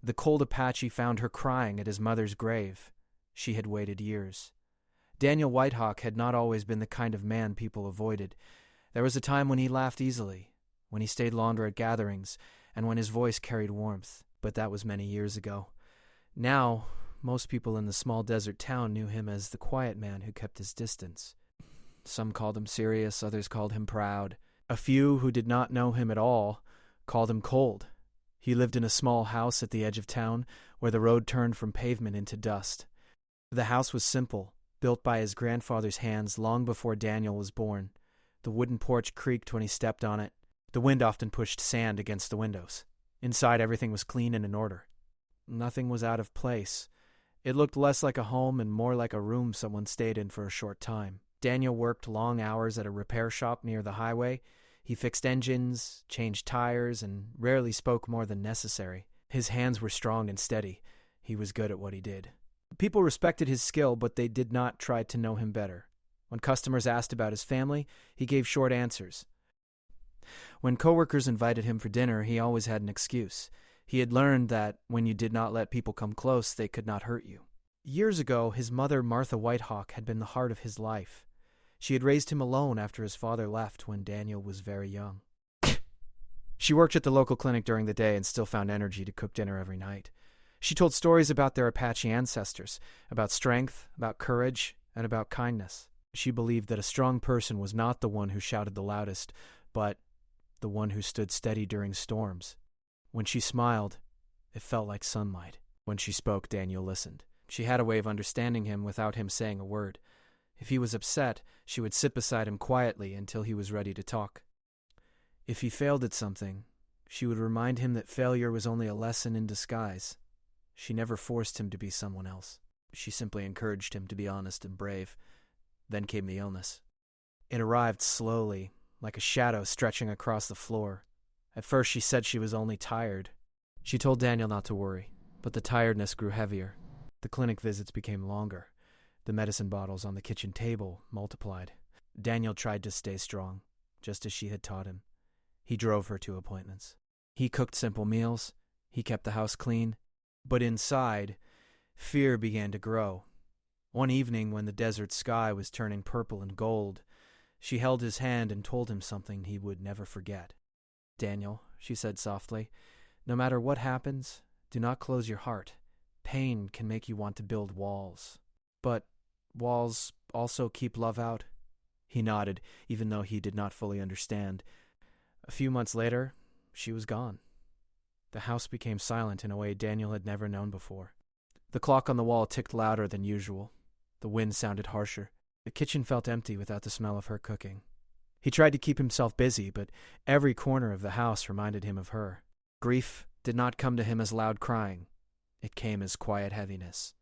The cold Apache found her crying at his mother's grave. She had waited years. Daniel Whitehawk had not always been the kind of man people avoided. There was a time when he laughed easily, when he stayed longer at gatherings, and when his voice carried warmth. But that was many years ago. Now, most people in the small desert town knew him as the quiet man who kept his distance. Some called him serious, others called him proud. A few who did not know him at all called him cold. He lived in a small house at the edge of town, where the road turned from pavement into dust. The house was simple, built by his grandfather's hands long before Daniel was born. The wooden porch creaked when he stepped on it. The wind often pushed sand against the windows. Inside, everything was clean and in order. Nothing was out of place. It looked less like a home and more like a room someone stayed in for a short time. Daniel worked long hours at a repair shop near the highway. He fixed engines, changed tires, and rarely spoke more than necessary. His hands were strong and steady. He was good at what he did. People respected his skill, but they did not try to know him better. When customers asked about his family, he gave short answers. When coworkers invited him for dinner, he always had an excuse. He had learned that when you did not let people come close, they could not hurt you. Years ago, his mother, Martha Whitehawk, had been the heart of his life. She had raised him alone after his father left when Daniel was very young. She worked at the local clinic during the day and still found energy to cook dinner every night. She told stories about their Apache ancestors, about strength, about courage, and about kindness. She believed that a strong person was not the one who shouted the loudest, but the one who stood steady during storms. When she smiled, it felt like sunlight. When she spoke, Daniel listened. She had a way of understanding him without him saying a word. If he was upset, she would sit beside him quietly until he was ready to talk. If he failed at something, she would remind him that failure was only a lesson in disguise. She never forced him to be someone else. She simply encouraged him to be honest and brave. Then came the illness. It arrived slowly, like a shadow stretching across the floor. At first she said she was only tired. She told Daniel not to worry, but the tiredness grew heavier. The clinic visits became longer. The medicine bottles on the kitchen table multiplied. Daniel tried to stay strong, just as she had taught him. He drove her to appointments. He cooked simple meals. He kept the house clean. But inside, fear began to grow. One evening, when the desert sky was turning purple and gold, she held his hand and told him something he would never forget. "Daniel," she said softly, "no matter what happens, do not close your heart. Pain can make you want to build walls. But walls also keep love out." He nodded, even though he did not fully understand. A few months later, she was gone. The house became silent in a way Daniel had never known before. The clock on the wall ticked louder than usual. The wind sounded harsher. The kitchen felt empty without the smell of her cooking. He tried to keep himself busy, but every corner of the house reminded him of her. Grief did not come to him as loud crying. It came as quiet heaviness.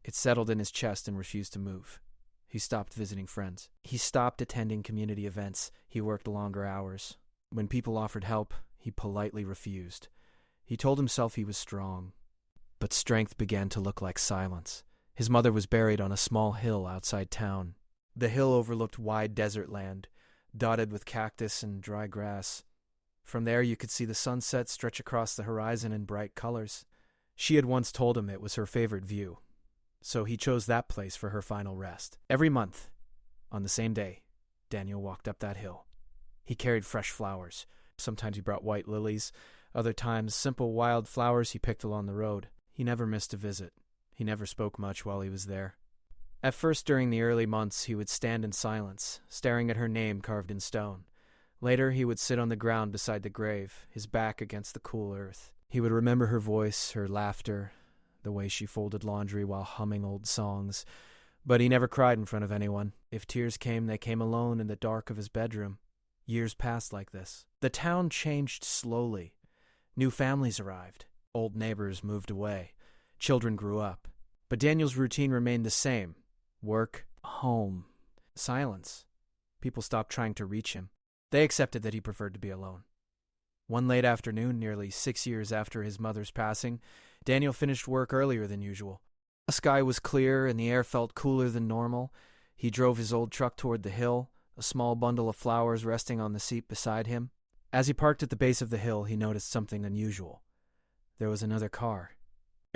It settled in his chest and refused to move. He stopped visiting friends. He stopped attending community events. He worked longer hours. When people offered help, he politely refused. He told himself he was strong. But strength began to look like silence. His mother was buried on a small hill outside town. The hill overlooked wide desert land, dotted with cactus and dry grass. From there you could see the sunset stretch across the horizon in bright colors. She had once told him it was her favorite view, so he chose that place for her final rest. Every month, on the same day, Daniel walked up that hill. He carried fresh flowers. Sometimes he brought white lilies, other times simple wild flowers he picked along the road. He never missed a visit. He never spoke much while he was there. At first, during the early months, he would stand in silence, staring at her name carved in stone. Later, he would sit on the ground beside the grave, his back against the cool earth. He would remember her voice, her laughter, the way she folded laundry while humming old songs. But he never cried in front of anyone. If tears came, they came alone in the dark of his bedroom. Years passed like this. The town changed slowly. New families arrived. Old neighbors moved away. Children grew up. But Daniel's routine remained the same. Work, home, silence. People stopped trying to reach him. They accepted that he preferred to be alone. One late afternoon, nearly 6 years after his mother's passing, Daniel finished work earlier than usual. The sky was clear and the air felt cooler than normal. He drove his old truck toward the hill, a small bundle of flowers resting on the seat beside him. As he parked at the base of the hill, he noticed something unusual. There was another car.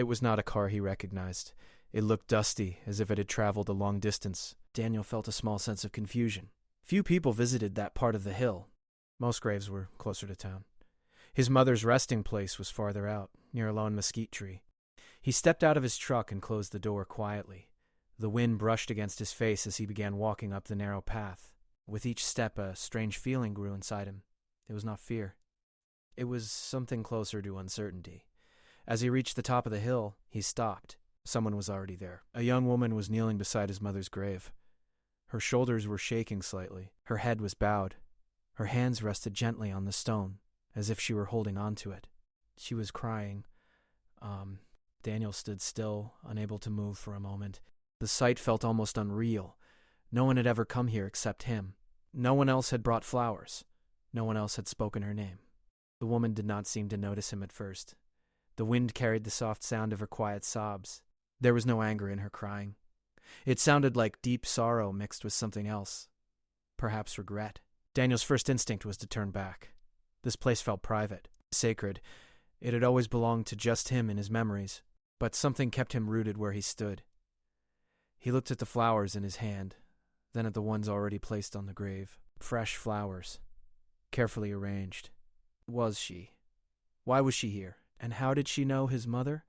It was not a car he recognized. It looked dusty, as if it had traveled a long distance. Daniel felt a small sense of confusion. Few people visited that part of the hill. Most graves were closer to town. His mother's resting place was farther out, near a lone mesquite tree. He stepped out of his truck and closed the door quietly. The wind brushed against his face as he began walking up the narrow path. With each step, a strange feeling grew inside him. It was not fear. It was something closer to uncertainty. As he reached the top of the hill, he stopped. Someone was already there. A young woman was kneeling beside his mother's grave. Her shoulders were shaking slightly. Her head was bowed. Her hands rested gently on the stone, as if she were holding on to it. She was crying. Daniel stood still, unable to move for a moment. The sight felt almost unreal. No one had ever come here except him. No one else had brought flowers. No one else had spoken her name. The woman did not seem to notice him at first. The wind carried the soft sound of her quiet sobs. There was no anger in her crying. It sounded like deep sorrow mixed with something else. Perhaps regret. Daniel's first instinct was to turn back. This place felt private, sacred. It had always belonged to just him in his memories, but something kept him rooted where he stood. He looked at the flowers in his hand, then at the ones already placed on the grave. Fresh flowers, carefully arranged. Was she? Why was she here? And how did she know his mother?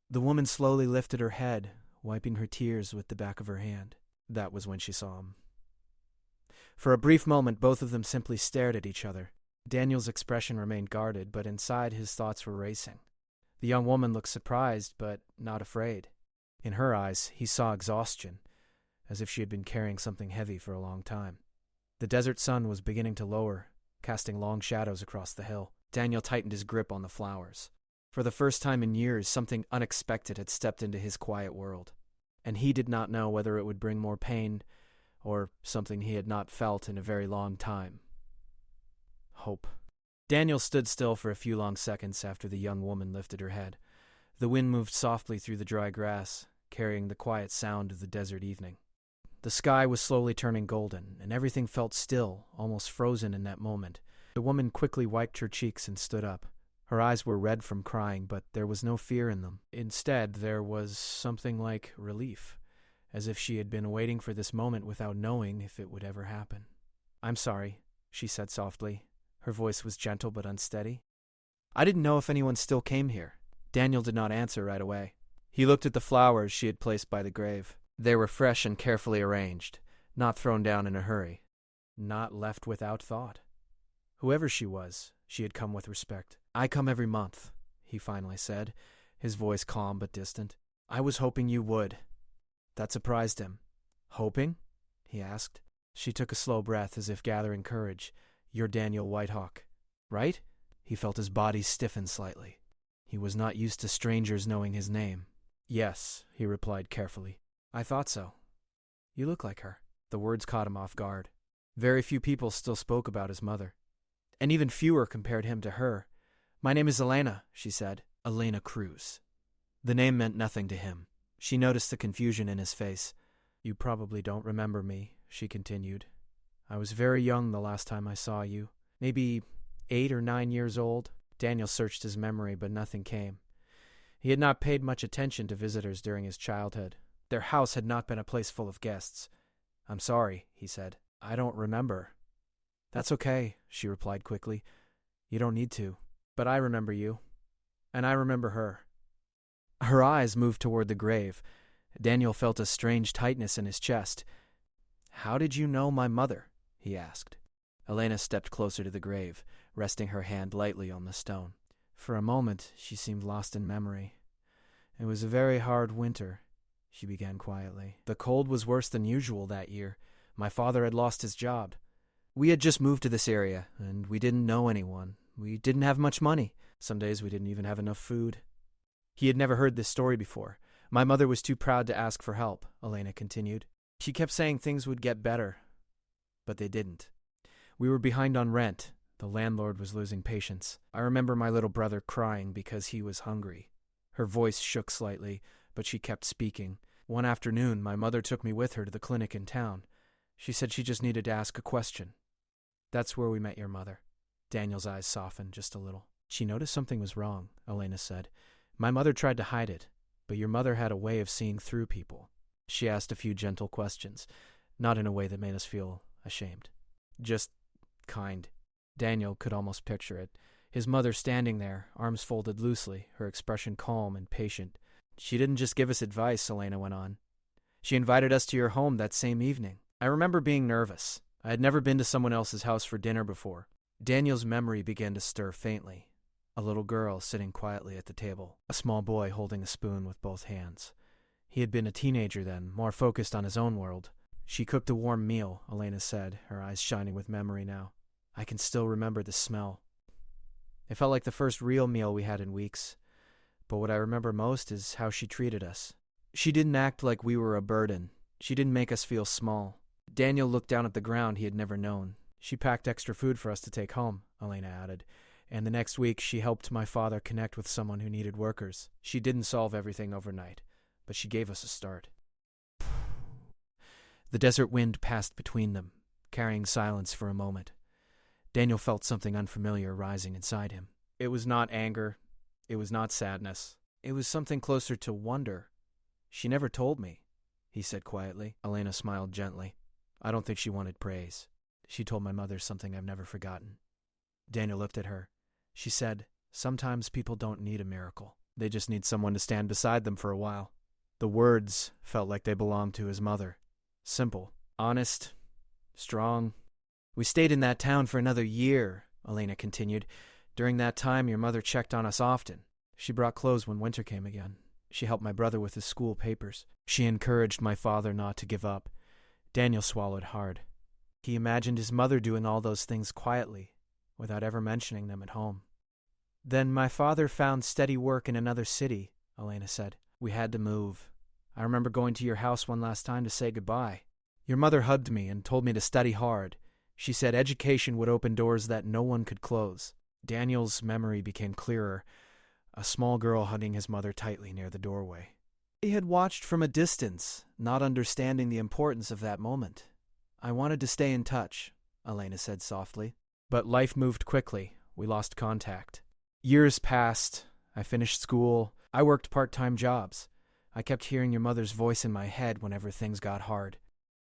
The woman slowly lifted her head, wiping her tears with the back of her hand. That was when she saw him. For a brief moment, both of them simply stared at each other. Daniel's expression remained guarded, but inside his thoughts were racing. The young woman looked surprised, but not afraid. In her eyes, he saw exhaustion, as if she had been carrying something heavy for a long time. The desert sun was beginning to lower, casting long shadows across the hill. Daniel tightened his grip on the flowers. For the first time in years, something unexpected had stepped into his quiet world, and he did not know whether it would bring more pain or something he had not felt in a very long time. Hope. Daniel stood still for a few long seconds after the young woman lifted her head. The wind moved softly through the dry grass, carrying the quiet sound of the desert evening. The sky was slowly turning golden, and everything felt still, almost frozen in that moment. The woman quickly wiped her cheeks and stood up. Her eyes were red from crying, but there was no fear in them. Instead, there was something like relief, as if she had been waiting for this moment without knowing if it would ever happen. "I'm sorry," she said softly. Her voice was gentle but unsteady. "I didn't know if anyone still came here." Daniel did not answer right away. He looked at the flowers she had placed by the grave. They were fresh and carefully arranged, not thrown down in a hurry, not left without thought. Whoever she was, she had come with respect. "I come every month," he finally said, his voice calm but distant. "I was hoping you would." That surprised him. "Hoping?" he asked. She took a slow breath as if gathering courage. "You're Daniel Whitehawk, right?" He felt his body stiffen slightly. He was not used to strangers knowing his name. "Yes," he replied carefully. "I thought so. You look like her." The words caught him off guard. Very few people still spoke about his mother, and even fewer compared him to her. "My name is Elena," she said. Elena Cruz. The name meant nothing to him. She noticed the confusion in his face. "You probably don't remember me," she continued. "I was very young the last time I saw you. Maybe 8 or 9 years old." Daniel searched his memory, but nothing came. He had not paid much attention to visitors during his childhood. Their house had not been a place full of guests. "I'm sorry," he said. "I don't remember." "That's okay," she replied quickly. "You don't need to. But I remember you. And I remember her." Her eyes moved toward the grave. Daniel felt a strange tightness in his chest. "How did you know my mother?" he asked. Elena stepped closer to the grave, resting her hand lightly on the stone. For a moment, she seemed lost in memory. "It was a very hard winter," she began quietly. "The cold was worse than usual that year. My father had lost his job. We had just moved to this area, and we didn't know anyone. We didn't have much money. Some days we didn't even have enough food." He had never heard this story before. "My mother was too proud to ask for help," Elena continued. "She kept saying things would get better, but they didn't. We were behind on rent. The landlord was losing patience. I remember my little brother crying because he was hungry." Her voice shook slightly, but she kept speaking. "One afternoon, my mother took me with her to the clinic in town. She said she just needed to ask a question. That's where we met your mother." Daniel's eyes softened just a little. "She noticed something was wrong," Elena said. My mother tried to hide it, but your mother had a way of seeing through people. She asked a few gentle questions, not in a way that made us feel ashamed. Just kind. Daniel could almost picture it. His mother standing there, arms folded loosely, her expression calm and patient. She didn't just give us advice, Elena went on. She invited us to your home that same evening. I remember being nervous. I had never been to someone else's house for dinner before. Daniel's memory began to stir faintly. A little girl sitting quietly at the table, a small boy holding a spoon with both hands. He had been a teenager then, more focused on his own world. She cooked a warm meal, Elena said, her eyes shining with memory now. I can still remember the smell. It felt like the first real meal we had in weeks. But what I remember most is how she treated us. She didn't act like we were a burden. She didn't make us feel small. Daniel looked down at the ground he had never known. She packed extra food for us to take home, Elena added. And the next week she helped my father connect with someone who needed workers. She didn't solve everything overnight, but she gave us a start. The desert wind passed between them, carrying silence for a moment. Daniel felt something unfamiliar rising inside him. It was not anger. It was not sadness. It was something closer to wonder. She never told me, he said quietly. Elena smiled gently. I don't think she wanted praise. She told my mother something I've never forgotten. Daniel looked at her. She said, sometimes people don't need a miracle. They just need someone to stand beside them for a while. The words felt like they belonged to his mother. Simple, honest, strong. We stayed in that town for another year, Elena continued. During that time, your mother checked on us often. She brought clothes when winter came again. She helped my brother with his school papers. She encouraged my father not to give up. Daniel swallowed hard. He imagined his mother doing all those things quietly, without ever mentioning them at home. Then my father found steady work in another city, Elena said. We had to move. I remember going to your house one last time to say goodbye. Your mother hugged me and told me to study hard. She said education would open doors that no one could close. Daniel's memory became clearer, a small girl hugging his mother tightly near the doorway. He had watched from a distance, not understanding the importance of that moment. I wanted to stay in touch, Elena said softly. But life moved quickly. We lost contact. Years passed. I finished school. I worked part-time jobs. I kept hearing your mother's voice in my head whenever things got hard.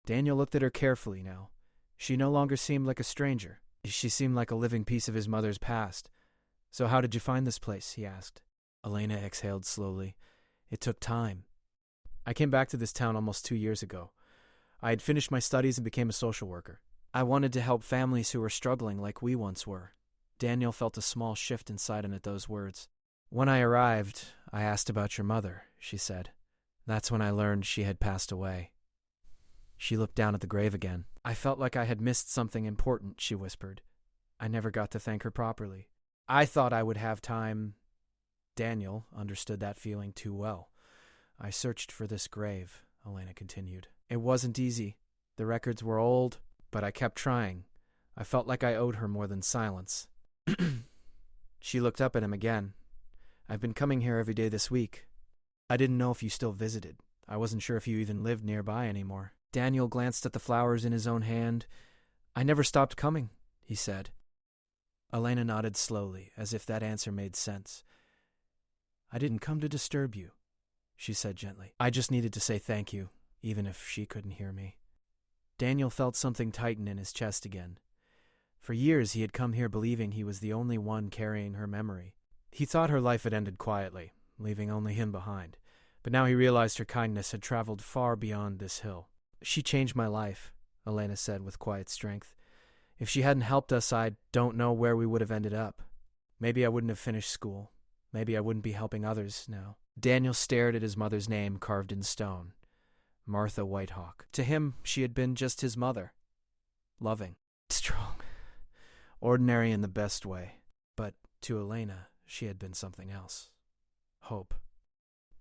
Daniel looked at her carefully now. She no longer seemed like a stranger. She seemed like a living piece of his mother's past. So how did you find this place? He asked. Elena exhaled slowly. It took time. I came back to this town almost 2 years ago. I had finished my studies and became a social worker. I wanted to help families who were struggling like we once were. Daniel felt a small shift inside him at those words. When I arrived, I asked about your mother, she said. That's when I learned she had passed away. She looked down at the grave again. I felt like I had missed something important, she whispered. I never got to thank her properly. I thought I would have time. Daniel understood that feeling too well. I searched for this grave, Elena continued. It wasn't easy. The records were old, but I kept trying. I felt like I owed her more than silence. She looked up at him again. I've been coming here every day this week. I didn't know if you still visited. I wasn't sure if you even lived nearby anymore. Daniel glanced at the flowers in his own hand. I never stopped coming, he said. Elena nodded slowly, as if that answer made sense. I didn't come to disturb you, she said gently. I just needed to say thank you, even if she couldn't hear me. Daniel felt something tighten in his chest again. For years he had come here believing he was the only one carrying her memory. He thought her life had ended quietly, leaving only him behind. But now he realized her kindness had traveled far beyond this hill. She changed my life, Elena said with quiet strength. If she hadn't helped us, I don't know where we would have ended up. Maybe I wouldn't have finished school. Maybe I wouldn't be helping others now. Daniel stared at his mother's name carved in stone. Martha Whitehawk. To him, she had been just his mother. Loving. Strong. Ordinary in the best way. But to Elena, she had been something else. Hope.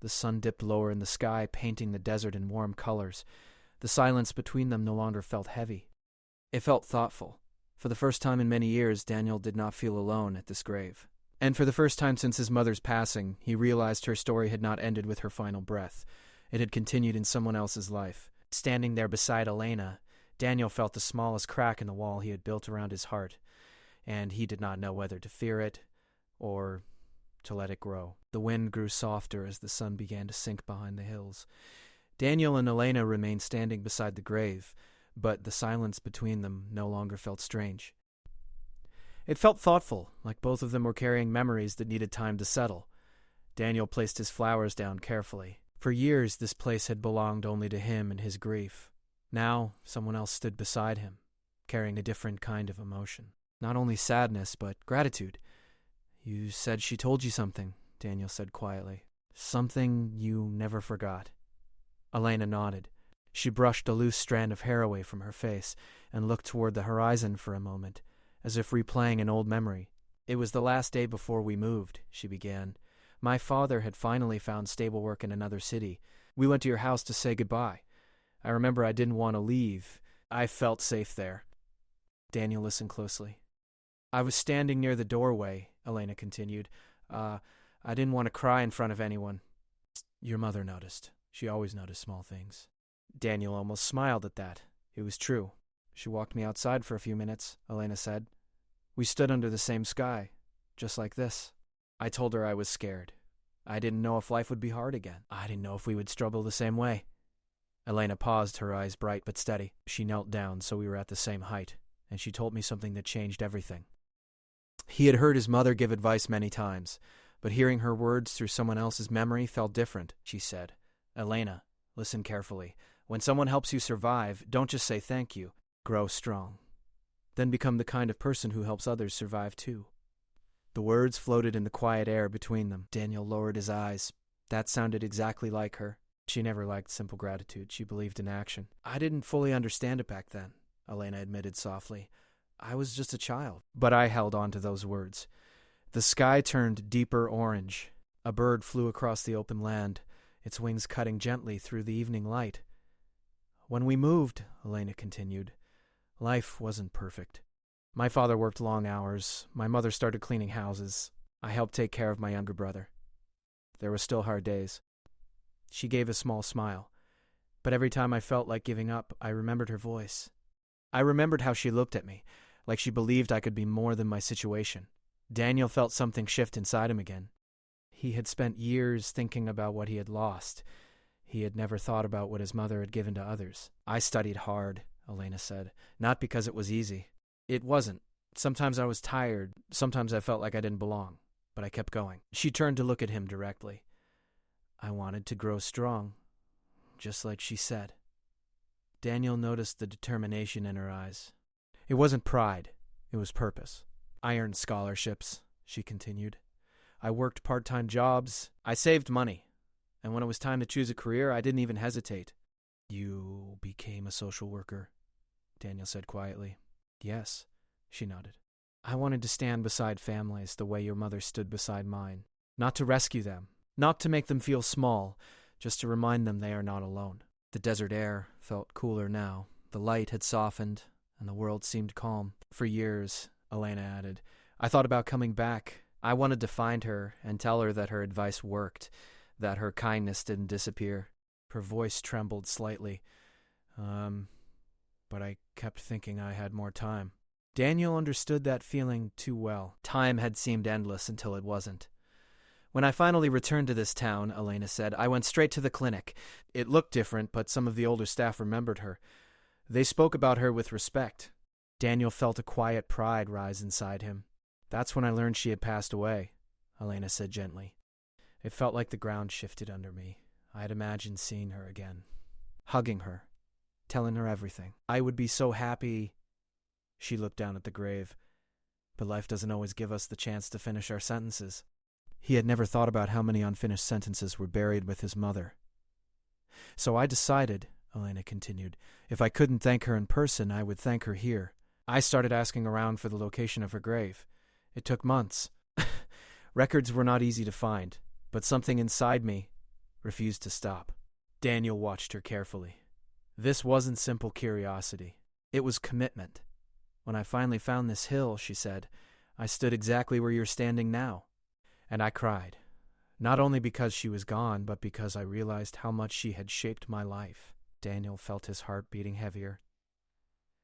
The sun dipped lower in the sky, painting the desert in warm colors. The silence between them no longer felt heavy. It felt thoughtful. For the first time in many years, Daniel did not feel alone at this grave. And for the first time since his mother's passing, he realized her story had not ended with her final breath. It had continued in someone else's life. Standing there beside Elena, Daniel felt the smallest crack in the wall he had built around his heart, and he did not know whether to fear it or to let it grow. The wind grew softer as the sun began to sink behind the hills. Daniel and Elena remained standing beside the grave, but the silence between them no longer felt strange. It felt thoughtful, like both of them were carrying memories that needed time to settle. Daniel placed his flowers down carefully. For years, this place had belonged only to him and his grief. Now, someone else stood beside him, carrying a different kind of emotion. Not only sadness, but gratitude. "You said she told you something," Daniel said quietly. "Something you never forgot." Elena nodded. She brushed a loose strand of hair away from her face and looked toward the horizon for a moment, as if replaying an old memory. "It was the last day before we moved," she began. "My father had finally found stable work in another city. We went to your house to say goodbye. I remember I didn't want to leave. I felt safe there." Daniel listened closely. "I was standing near the doorway," Elena continued. I didn't want to cry in front of anyone." "Your mother noticed. She always noticed small things." Daniel almost smiled at that. It was true. "She walked me outside for a few minutes," Elena said. "We stood under the same sky, just like this. I told her I was scared. I didn't know if life would be hard again. I didn't know if we would struggle the same way." Elena paused, her eyes bright but steady. She knelt down so we were at the same height, and she told me something that changed everything. He had heard his mother give advice many times, but hearing her words through someone else's memory felt different, she said. "Elena, listen carefully. When someone helps you survive, don't just say thank you. Grow strong. Then become the kind of person who helps others survive too." The words floated in the quiet air between them. Daniel lowered his eyes. That sounded exactly like her. She never liked simple gratitude. She believed in action. "I didn't fully understand it back then," Elena admitted softly. "I was just a child." But I held on to those words. The sky turned deeper orange. A bird flew across the open land, its wings cutting gently through the evening light. "When we moved," Elena continued, "life wasn't perfect. My father worked long hours. My mother started cleaning houses. I helped take care of my younger brother. There were still hard days." She gave a small smile, but every time I felt like giving up, I remembered her voice. I remembered how she looked at me, like she believed I could be more than my situation. Daniel felt something shift inside him again. He had spent years thinking about what he had lost. He had never thought about what his mother had given to others. "I studied hard," Elena said, "not because it was easy. It wasn't. Sometimes I was tired. Sometimes I felt like I didn't belong. But I kept going." She turned to look at him directly. "I wanted to grow strong, just like she said." Daniel noticed the determination in her eyes. It wasn't pride. It was purpose. "I earned scholarships," she continued. "I worked part-time jobs. I saved money. And when it was time to choose a career, I didn't even hesitate." "You became a social worker," Daniel said quietly. "Yes," she nodded. "I wanted to stand beside families the way your mother stood beside mine. Not to rescue them, not to make them feel small, just to remind them they are not alone." The desert air felt cooler now. The light had softened, and the world seemed calm. "For years," Elena added, "I thought about coming back. I wanted to find her and tell her that her advice worked, that her kindness didn't disappear." Her voice trembled slightly. But I kept thinking I had more time." Daniel understood that feeling too well. Time had seemed endless until it wasn't. "When I finally returned to this town," Elena said, "I went straight to the clinic. It looked different, but some of the older staff remembered her. They spoke about her with respect." Daniel felt a quiet pride rise inside him. "That's when I learned she had passed away," Elena said gently. It felt like the ground shifted under me. I had imagined seeing her again, hugging her, telling her everything. I would be so happy. She looked down at the grave. But life doesn't always give us the chance to finish our sentences. He had never thought about how many unfinished sentences were buried with his mother. "So I decided," Elena continued, "if I couldn't thank her in person, I would thank her here. I started asking around for the location of her grave. It took months. Records were not easy to find, but something inside me refused to stop." Daniel watched her carefully. This wasn't simple curiosity. It was commitment. "When I finally found this hill," she said, "I stood exactly where you're standing now." And I cried, not only because she was gone, but because I realized how much she had shaped my life. Daniel felt his heart beating heavier.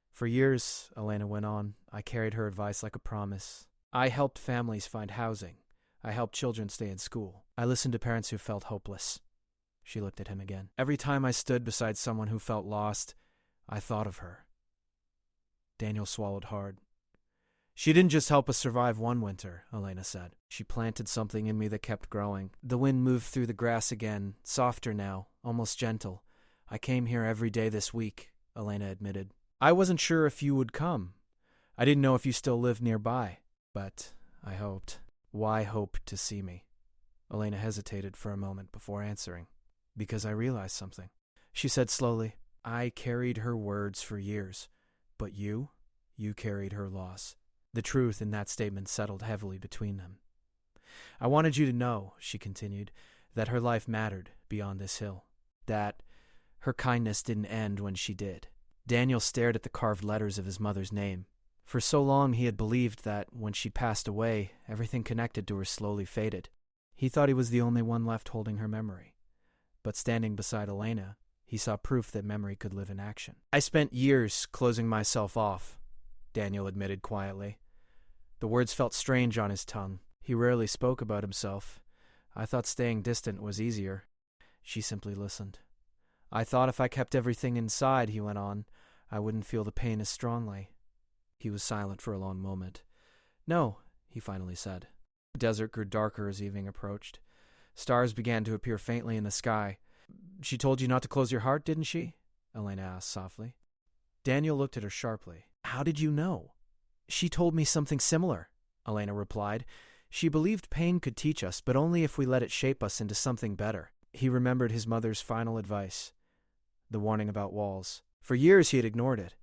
"For years," Elena went on, "I carried her advice like a promise. I helped families find housing. I help children stay in school. I listen to parents who felt hopeless." She looked at him again. "Every time I stood beside someone who felt lost, I thought of her." Daniel swallowed hard. "She didn't just help us survive one winter," Elena said. "She planted something in me that kept growing. The wind moved through the grass again, softer now, almost gentle. I came here every day this week," Elena admitted. "I wasn't sure if you would come. I didn't know if you still lived nearby, but I hoped." "Why hope to see me?" Elena hesitated for a moment before answering. "Because I realized something," she said slowly. "I carried her words for years, but you carried her loss." The truth in that statement settled heavily between them. "I wanted you to know," she continued, "that her life mattered beyond this hill. That her kindness didn't end when she did." Daniel stared at the carved letters of his mother's name. For so long he had believed that, when she passed away, everything connected to her slowly faded. He thought he was the only one left holding her memory. But standing beside Elena, he saw proof that memory could live in action. "I spent years closing myself off," Daniel admitted quietly. The words felt strange on his tongue. He rarely spoke about himself. "I thought staying distant was easier." She simply listened. "I thought if I kept everything inside," he went on, "I wouldn't feel the pain as strongly." He was silent for a long moment. "No," he finally said. The desert grew darker as evening approached. Stars began to appear faintly in the sky. "She told you not to close your heart, didn't she?" Elena asked softly. Daniel looked at her sharply. "How did you know?" "She told me something similar," Elena replied. "She believed pain could teach us, but only if we let it shape us into something better." He remembered his mother's final advice, the warning about walls. For years he had ignored it.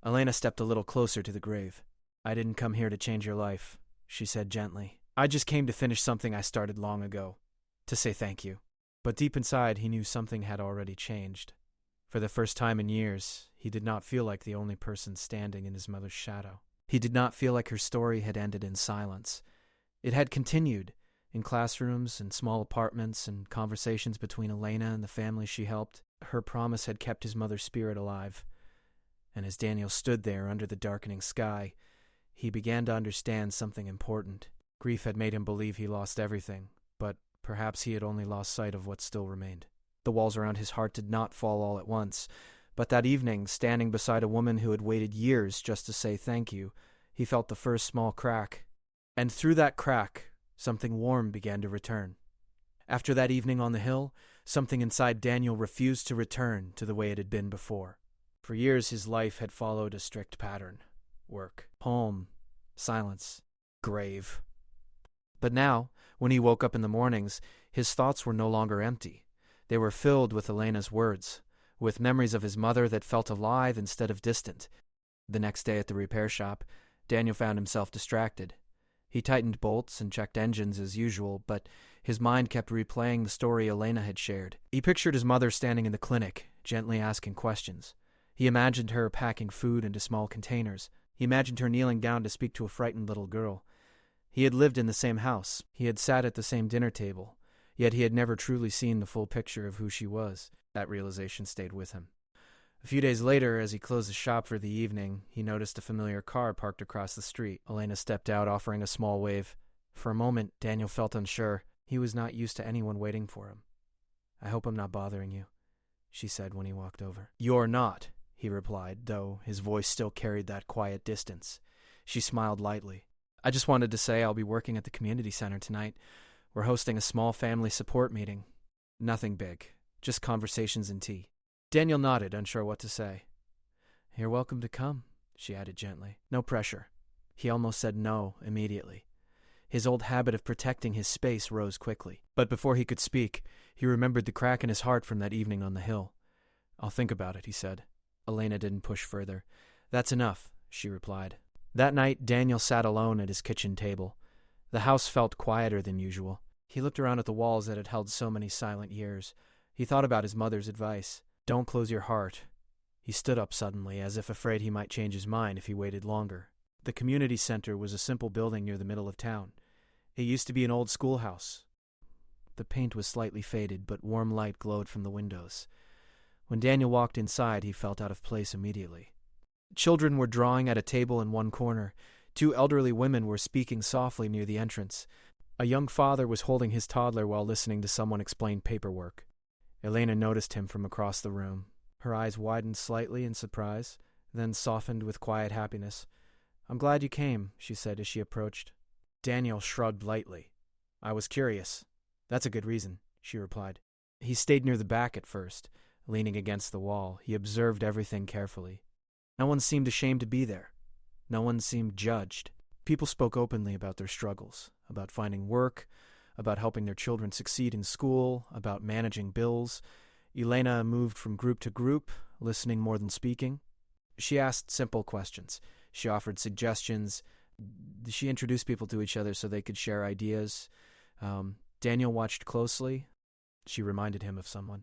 Elena stepped a little closer to the grave. "I didn't come here to change your life," she said gently. "I just came to finish something I started long ago, to say thank you." But deep inside he knew something had already changed. For the first time in years, he did not feel like the only person standing in his mother's shadow. He did not feel like her story had ended in silence. It had continued, in classrooms and small apartments and conversations between Elena and the family she helped. Her promise had kept his mother's spirit alive. And as Daniel stood there under the darkening sky, he began to understand something important. Grief had made him believe he lost everything, but perhaps he had only lost sight of what still remained. The walls around his heart did not fall all at once, but that evening, standing beside a woman who had waited years just to say thank you, he felt the first small crack. And through that crack, something warm began to return. After that evening on the hill, something inside Daniel refused to return to the way it had been before. For years his life had followed a strict pattern. Work, home, silence, grave. But now, when he woke up in the mornings, his thoughts were no longer empty. They were filled with Elena's words, with memories of his mother that felt alive instead of distant. The next day at the repair shop, Daniel found himself distracted. He tightened bolts and checked engines as usual, but his mind kept replaying the story Elena had shared. He pictured his mother standing in the clinic, gently asking questions. He imagined her packing food into small containers. He imagined her kneeling down to speak to a frightened little girl. He had lived in the same house. He had sat at the same dinner table. Yet he had never truly seen the full picture of who she was. That realization stayed with him. A few days later, as he closed the shop for the evening, he noticed a familiar car parked across the street. Elena stepped out, offering a small wave. For a moment, Daniel felt unsure. He was not used to anyone waiting for him. "I hope I'm not bothering you," she said when he walked over. "You're not," he replied, though his voice still carried that quiet distance. She smiled lightly. "I just wanted to say I'll be working at the community center tonight. We're hosting a small family support meeting. Nothing big, just conversations and tea." Daniel nodded, unsure what to say. "You're welcome to come," she added gently. "No pressure." He almost said no immediately. His old habit of protecting his space rose quickly. But before he could speak, he remembered the crack in his heart from that evening on the hill. "I'll think about it," he said. Elena didn't push further. "That's enough," she replied. That night, Daniel sat alone at his kitchen table. The house felt quieter than usual. He looked around at the walls that had held so many silent years. He thought about his mother's advice. Don't close your heart. He stood up suddenly, as if afraid he might change his mind if he waited longer. The community center was a simple building near the middle of town. It used to be an old schoolhouse. The paint was slightly faded, but warm light glowed from the windows. When Daniel walked inside, he felt out of place immediately. Children were drawing at a table in one corner. 2 elderly women were speaking softly near the entrance. A young father was holding his toddler while listening to someone explain paperwork. Elena noticed him from across the room. Her eyes widened slightly in surprise, then softened with quiet happiness. "I'm glad you came," she said as she approached. Daniel shrugged lightly. "I was curious." "That's a good reason," she replied. He stayed near the back at first. Leaning against the wall, he observed everything carefully. No one seemed ashamed to be there. No one seemed judged. People spoke openly about their struggles, about finding work, about helping their children succeed in school, about managing bills. Elena moved from group to group, listening more than speaking. She asked simple questions. She offered suggestions. She introduced people to each other so they could share ideas. Daniel watched closely. She reminded him of someone.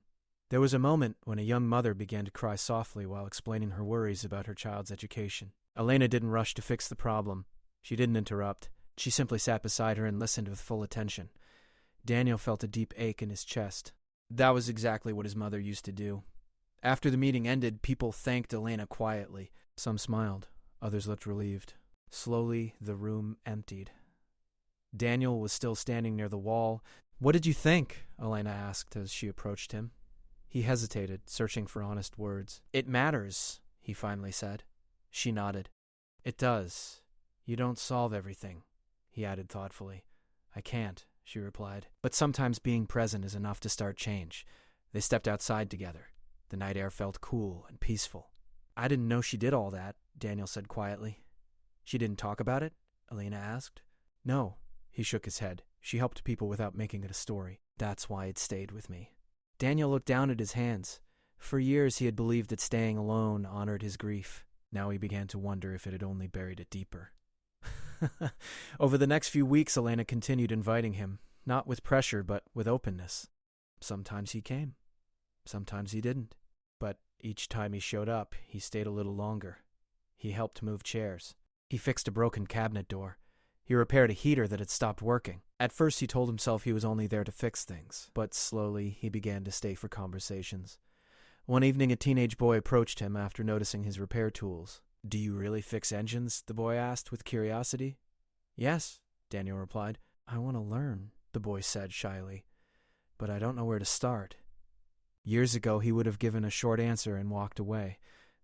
There was a moment when a young mother began to cry softly while explaining her worries about her child's education. Elena didn't rush to fix the problem. She didn't interrupt. She simply sat beside her and listened with full attention. Daniel felt a deep ache in his chest. That was exactly what his mother used to do. After the meeting ended, people thanked Elena quietly. Some smiled. Others looked relieved. Slowly, the room emptied. Daniel was still standing near the wall. "What did you think?" Elena asked as she approached him. He hesitated, searching for honest words. "It matters," he finally said. She nodded. "It does. You don't solve everything," he added thoughtfully. "I can't," she replied. "But sometimes being present is enough to start change." They stepped outside together. The night air felt cool and peaceful. "I didn't know she did all that," Daniel said quietly. "She didn't talk about it?" Elena asked. "No," he shook his head. "She helped people without making it a story. That's why it stayed with me." Daniel looked down at his hands. For years he had believed that staying alone honored his grief. Now he began to wonder if it had only buried it deeper. Over the next few weeks, Elena continued inviting him, not with pressure, but with openness. Sometimes he came. Sometimes he didn't. But each time he showed up, he stayed a little longer. He helped move chairs. He fixed a broken cabinet door. He repaired a heater that had stopped working. At first he told himself he was only there to fix things, but slowly he began to stay for conversations. One evening a teenage boy approached him after noticing his repair tools. "Do you really fix engines?" the boy asked with curiosity. "Yes," Daniel replied. "I want to learn," the boy said shyly, "but I don't know where to start." Years ago he would have given a short answer and walked away,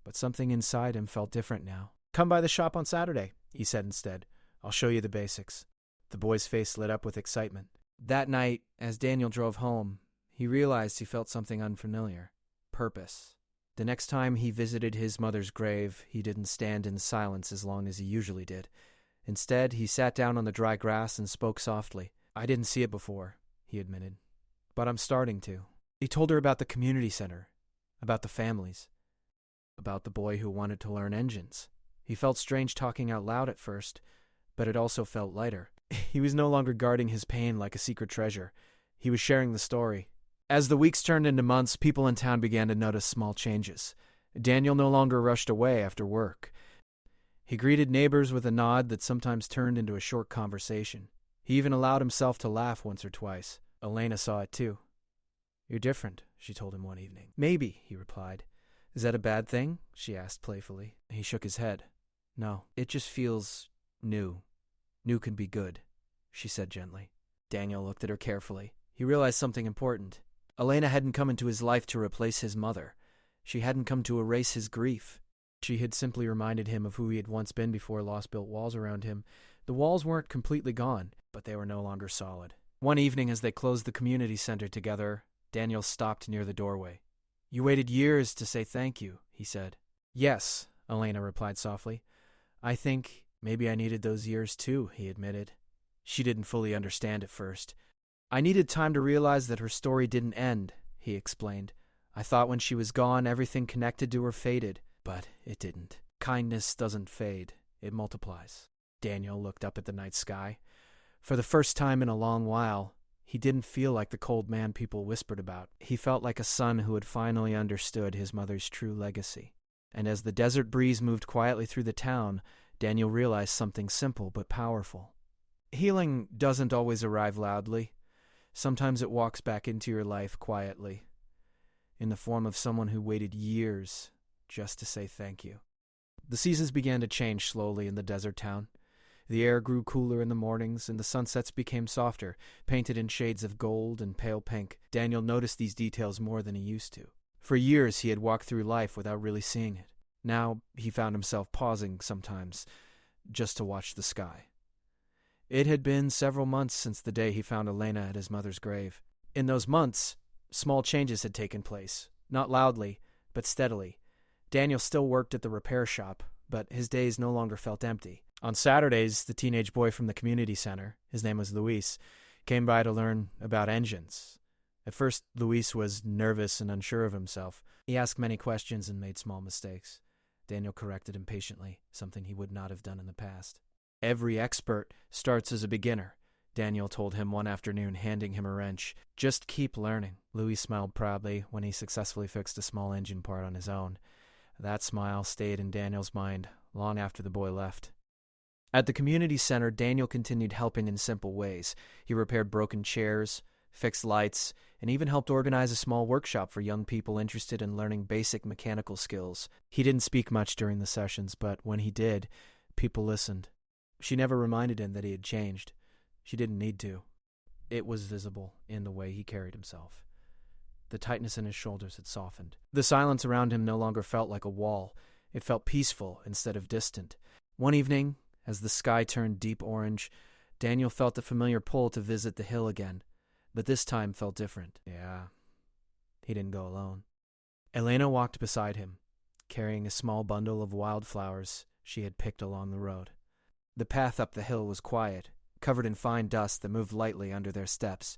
but something inside him felt different now. "Come by the shop on Saturday," he said instead. "I'll show you the basics." The boy's face lit up with excitement. That night, as Daniel drove home, he realized he felt something unfamiliar. Purpose. The next time he visited his mother's grave, he didn't stand in silence as long as he usually did. Instead, he sat down on the dry grass and spoke softly. "I didn't see it before," he admitted, "but I'm starting to." He told her about the community center, about the families, about the boy who wanted to learn engines. He felt strange talking out loud at first, but it also felt lighter. He was no longer guarding his pain like a secret treasure. He was sharing the story. As the weeks turned into months, people in town began to notice small changes. Daniel no longer rushed away after work. He greeted neighbors with a nod that sometimes turned into a short conversation. He even allowed himself to laugh once or twice. Elena saw it too. "You're different," she told him one evening. "Maybe," he replied. "Is that a bad thing?" she asked playfully. He shook his head. "No, it just feels new. New can be good," she said gently. Daniel looked at her carefully. He realized something important. Elena hadn't come into his life to replace his mother. She hadn't come to erase his grief. She had simply reminded him of who he had once been before loss built walls around him. The walls weren't completely gone, but they were no longer solid. One evening, as they closed the community center together, Daniel stopped near the doorway. "You waited years to say thank you," he said. "Yes," Elena replied softly. "I think maybe I needed those years too," he admitted. She didn't fully understand at first. "I needed time to realize that her story didn't end," he explained. "I thought when she was gone, everything connected to her faded, but it didn't. Kindness doesn't fade, it multiplies." Daniel looked up at the night sky. For the first time in a long while, he didn't feel like the cold man people whispered about. He felt like a son who had finally understood his mother's true legacy. And as the desert breeze moved quietly through the town, Daniel realized something simple but powerful. Healing doesn't always arrive loudly. Sometimes it walks back into your life quietly, in the form of someone who waited years just to say thank you. The seasons began to change slowly in the desert town. The air grew cooler in the mornings, and the sunsets became softer, painted in shades of gold and pale pink. Daniel noticed these details more than he used to. For years he had walked through life without really seeing it. Now he found himself pausing sometimes, just to watch the sky. It had been several months since the day he found Elena at his mother's grave. In those months, small changes had taken place, not loudly, but steadily. Daniel still worked at the repair shop, but his days no longer felt empty. On Saturdays, the teenage boy from the community center, his name was Luis, came by to learn about engines. At first, Luis was nervous and unsure of himself. He asked many questions and made small mistakes. Daniel corrected him patiently, something he would not have done in the past. Every expert starts as a beginner, Daniel told him one afternoon, handing him a wrench. Just keep learning. Luis smiled proudly when he successfully fixed a small engine part on his own. That smile stayed in Daniel's mind long after the boy left. At the community center, Daniel continued helping in simple ways. He repaired broken chairs, fixed lights, and even helped organize a small workshop for young people interested in learning basic mechanical skills. He didn't speak much during the sessions, but when he did, people listened. She never reminded him that he had changed. She didn't need to. It was visible in the way he carried himself. The tightness in his shoulders had softened. The silence around him no longer felt like a wall. It felt peaceful instead of distant. One evening, as the sky turned deep orange, Daniel felt the familiar pull to visit the hill again, but this time felt different. Yeah, he didn't go alone. Elena walked beside him, carrying a small bundle of wildflowers she had picked along the road. The path up the hill was quiet, covered in fine dust that moved lightly under their steps.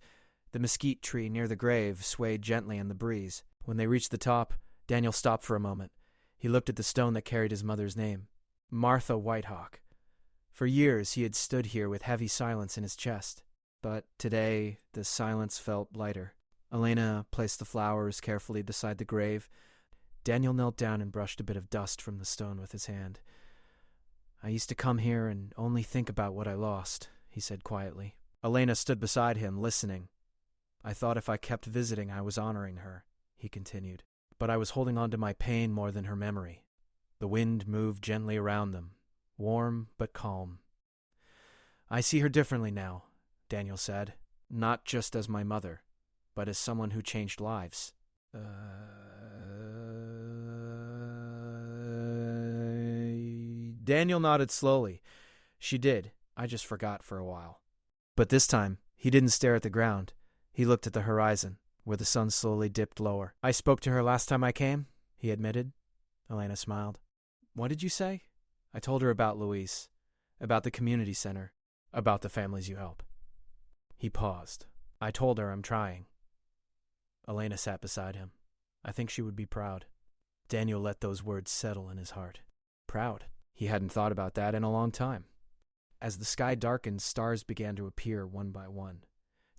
The mesquite tree near the grave swayed gently in the breeze. When they reached the top, Daniel stopped for a moment. He looked at the stone that carried his mother's name, Martha Whitehawk. For years he had stood here with heavy silence in his chest, but today the silence felt lighter. Elena placed the flowers carefully beside the grave. Daniel knelt down and brushed a bit of dust from the stone with his hand. I used to come here and only think about what I lost, he said quietly. Elena stood beside him, listening. I thought if I kept visiting, I was honoring her, he continued. But I was holding on to my pain more than her memory. The wind moved gently around them, warm but calm. I see her differently now, Daniel said, not just as my mother, but as someone who changed lives. Daniel nodded slowly. She did. I just forgot for a while. But this time, he didn't stare at the ground. He looked at the horizon, where the sun slowly dipped lower. I spoke to her last time I came, he admitted. Elena smiled. What did you say? I told her about Luis, about the community center, about the families you help. He paused. I told her I'm trying. Elena sat beside him. I think she would be proud. Daniel let those words settle in his heart. Proud. He hadn't thought about that in a long time. As the sky darkened, stars began to appear one by one.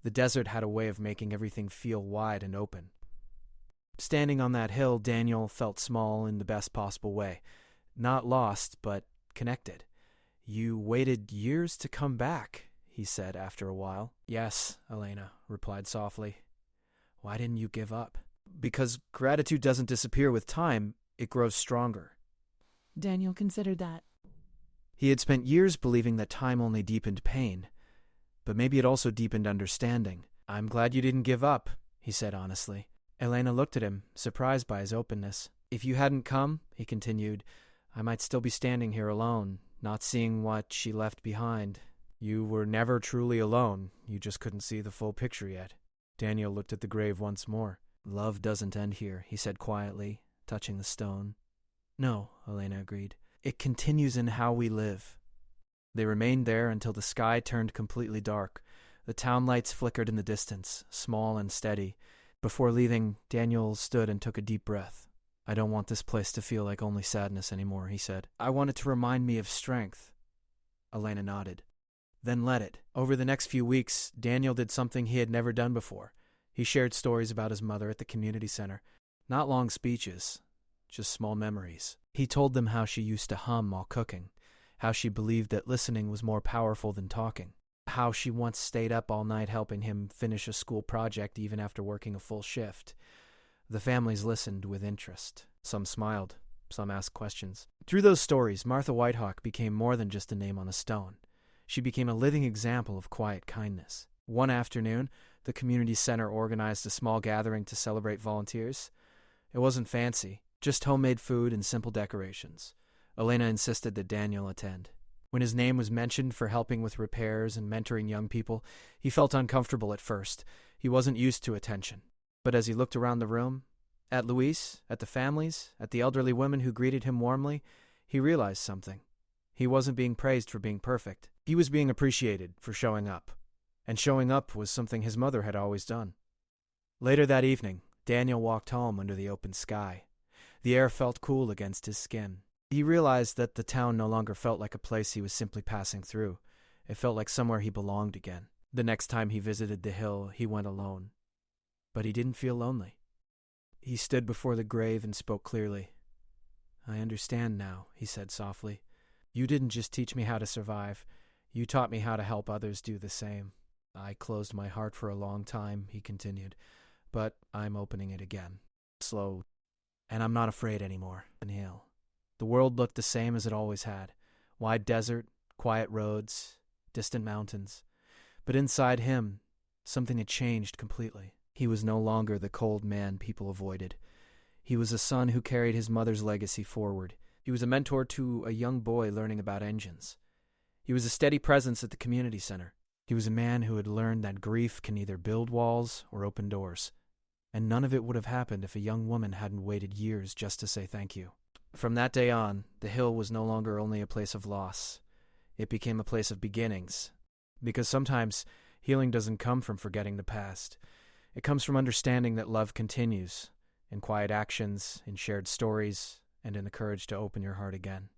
The desert had a way of making everything feel wide and open. Standing on that hill, Daniel felt small in the best possible way. Not lost, but connected. You waited years to come back, he said after a while. Yes, Elena replied softly. Why didn't you give up? Because gratitude doesn't disappear with time, it grows stronger. Daniel considered that. He had spent years believing that time only deepened pain, but maybe it also deepened understanding. I'm glad you didn't give up, he said honestly. Elena looked at him, surprised by his openness. If you hadn't come, he continued, I might still be standing here alone, not seeing what she left behind. You were never truly alone, you just couldn't see the full picture yet. Daniel looked at the grave once more. Love doesn't end here, he said quietly, touching the stone. No, Elena agreed. It continues in how we live. They remained there until the sky turned completely dark. The town lights flickered in the distance, small and steady. Before leaving, Daniel stood and took a deep breath. I don't want this place to feel like only sadness anymore, he said. I want it to remind me of strength. Elena nodded. Then let it. Over the next few weeks, Daniel did something he had never done before. He shared stories about his mother at the community center. Not long speeches, just small memories. He told them how she used to hum while cooking, how she believed that listening was more powerful than talking, how she once stayed up all night helping him finish a school project even after working a full shift. The families listened with interest. Some smiled, some asked questions. Through those stories, Martha Whitehawk became more than just a name on a stone. She became a living example of quiet kindness. One afternoon, the community center organized a small gathering to celebrate volunteers. It wasn't fancy, just homemade food and simple decorations. Elena insisted that Daniel attend. When his name was mentioned for helping with repairs and mentoring young people, he felt uncomfortable at first. He wasn't used to attention. But as he looked around the room, at Luis, at the families, at the elderly women who greeted him warmly, he realized something. He wasn't being praised for being perfect. He was being appreciated for showing up. And showing up was something his mother had always done. Later that evening, Daniel walked home under the open sky. The air felt cool against his skin. He realized that the town no longer felt like a place he was simply passing through. It felt like somewhere he belonged again. The next time he visited the hill, he went alone. But he didn't feel lonely. He stood before the grave and spoke clearly. "I understand now," he said softly. "You didn't just teach me how to survive. You taught me how to help others do the same. I closed my heart for a long time," he continued, "but I'm opening it again. Slow. And I'm not afraid anymore." Inhale. The world looked the same as it always had. Wide desert, quiet roads, distant mountains. But inside him, something had changed completely. He was no longer the cold man people avoided. He was a son who carried his mother's legacy forward. He was a mentor to a young boy learning about engines. He was a steady presence at the community center. He was a man who had learned that grief can either build walls or open doors. And none of it would have happened if a young woman hadn't waited years just to say thank you. From that day on, the hill was no longer only a place of loss. It became a place of beginnings. Because sometimes healing doesn't come from forgetting the past. It comes from understanding that love continues, in quiet actions, in shared stories, and in the courage to open your heart again.